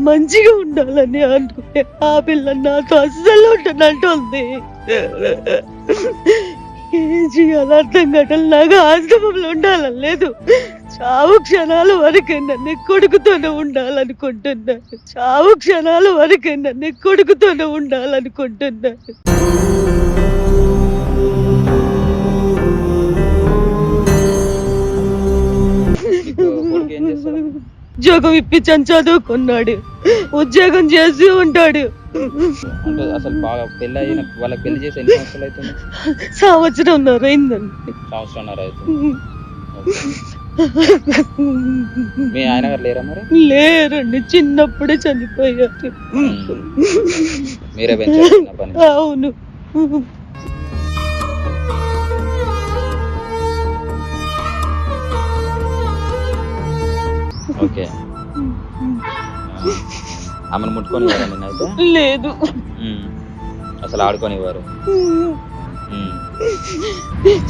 మంచిగా ఉండాలని అనుకునే ఆ పిల్ల నాతో అస్సలు ఉంటానంటుంది. ఏం చేయాలో అర్థం కావట్లేదు. నాకు ఆశ్రమంలో ఉండాలని లేదు. చావు క్షణాల వరకైనా నీ కొడుకుతోనే ఉండాలనుకుంటున్నాను. చావు క్షణాల వరకైనా నీ కొడుకుతోనే ఉండాలనుకుంటున్నాను. నీకు కొడుకు ఏం చేస్తాడు? ఉద్యోగం ఇప్పించని చదువుకున్నాడు. ఉద్యోగం చేసి ఉంటాడు. అంటే అసలు బాగా పెళ్ళి అయిన వాళ్ళకి పెళ్లి చేసి ఎన్ని సంవత్సరాలు అవుతుంది? సంవత్సరంన్నర అయిందండి. సంవత్సరంన్నర అవుతుంది. మీ ఆయన గారు లేరా మరి? లేరండి, చిన్నప్పుడే చనిపోయారు. మీరే పెంచారు చిన్నప్పటి నుంచి? అవును. ఓకే. ఆమెను ముట్టుకొనివ్వరా నిన్నైతే? లేదు. అసలు ఆడుకొనివ్వరు.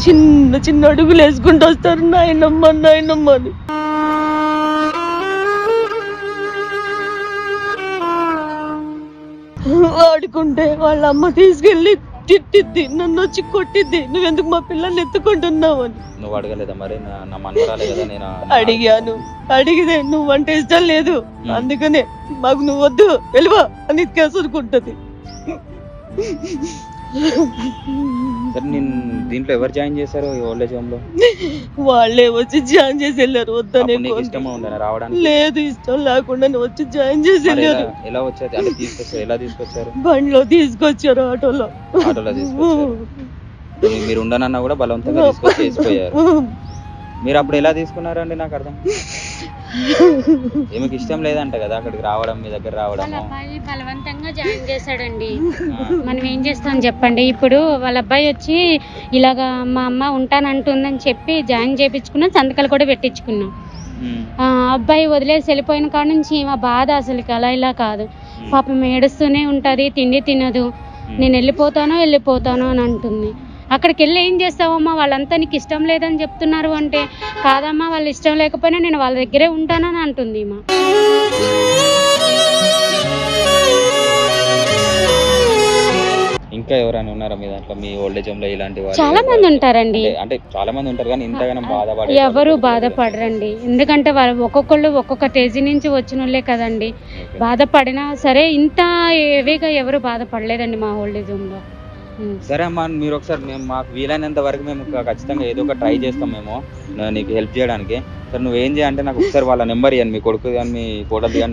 చిన్న చిన్న అడుగులు వేసుకుంటూ వస్తారు, నాయనమ్మ నాయనమ్మ అని. ఆడుకుంటే వాళ్ళ అమ్మ తీసుకెళ్ళి తిట్టిద్ది, నన్ను వచ్చి కొట్టిద్ది, నువ్వెందుకు మా పిల్లల్ని ఎత్తుకుంటున్నావు అని. నువ్వు అడగలేదా మరి? నా మనవరాలే కదా. నేను అడిగాను. అడిగితే నువ్వంటే ఇష్టం లేదు, అందుకనే మాకు నువ్వు వద్దు వెళ్ళివా అని కేసుకుంటది. సరే, నేను దీంట్లో ఎవరు జాయిన్ చేశారు ఈ ఓల్డ్ ఏజ్ హోమ్ లో? వాళ్ళే వచ్చి జాయిన్ చేసి వెళ్ళారు. వద్దనే ఇష్టమా ఉండనా రావడానికి? లేదు, ఇష్టం లేకుండా వచ్చి జాయిన్ చేసి వెళ్ళారు. ఎలా వచ్చారు? అంటే తీసుకొచ్చారు? ఎలా తీసుకొచ్చారు? బండిలో తీసుకొచ్చారు, ఆటోలో. ఆటోలో తీసుకొచ్చారు. మీరు ఉండనన్నా కూడా బలవంతంగా తీసుకొచ్చి వేసిపోయారు. మీరు అప్పుడు ఎలా తీసుకున్నారండి? నాకు అర్థం. ఏమికి ఇష్టం లేదంట కదా అక్కడికి రావడం, మీ దగ్గర రావడం. వాళ్ళ అబ్బాయి బలవంతంగా జాయిన్ చేశాడండి. మనం ఏం చేస్తాం చెప్పండి. ఇప్పుడు వాళ్ళ అబ్బాయి వచ్చి ఇలాగా మా అమ్మ ఉంటానంటుందని చెప్పి జాయిన్ చేయించుకున్నాం, సంతకాలు కూడా పెట్టించుకున్నాం. అబ్బాయి వదిలేసి వెళ్ళిపోయిన కాడ నుంచి మా బాధ అసలు అలా ఇలా కాదు. పాపం ఏడుస్తూనే ఉంటుంది, తిండి తినదు. నేను వెళ్ళిపోతాను అని అంటుంది. అక్కడికి వెళ్ళి ఏం చేస్తావమ్మా, వాళ్ళంతా నీకు ఇష్టం లేదని చెప్తున్నారు అంటే, కాదమ్మా వాళ్ళు ఇష్టం లేకపోయినా నేను వాళ్ళ దగ్గరే ఉంటానని అంటుంది. మా ఇంకా ఎవరైనా ఉన్నారా మీ దాంట్లో, మీ ఓల్డ్ ఏజ్ హోమ్ లో ఇలాంటి వాళ్ళు? చాలా మంది ఉంటారండి. అంటే చాలా మంది ఉంటారు కానీ ఇంతగానం బాధపడే ఎవరు బాధపడరండి. ఎందుకంటే వాళ్ళు ఒక్కొక్కళ్ళు ఒక్కొక్క స్టేజీ నుంచి వచ్చిన వాళ్ళే కదండి. బాధపడినా సరే ఇంత హెవీగా ఎవరు బాధపడలేదండి మా ఓల్డ్ ఏజ్ హోమ్ లో. సరే అమ్మా, మీరు ఒకసారి మాకు వీలైనంత వరకు మేము ఖచ్చితంగా ఏదో ఒక ట్రై చేస్తాం మేము నీకు హెల్ప్ చేయడానికి. సరే, నువ్వేం చేయాలంటే నాకు ఒకసారి వాళ్ళ నెంబర్ ఇవ్వండి, మీ కొడుకు కానీ మీ కోడలు కానీ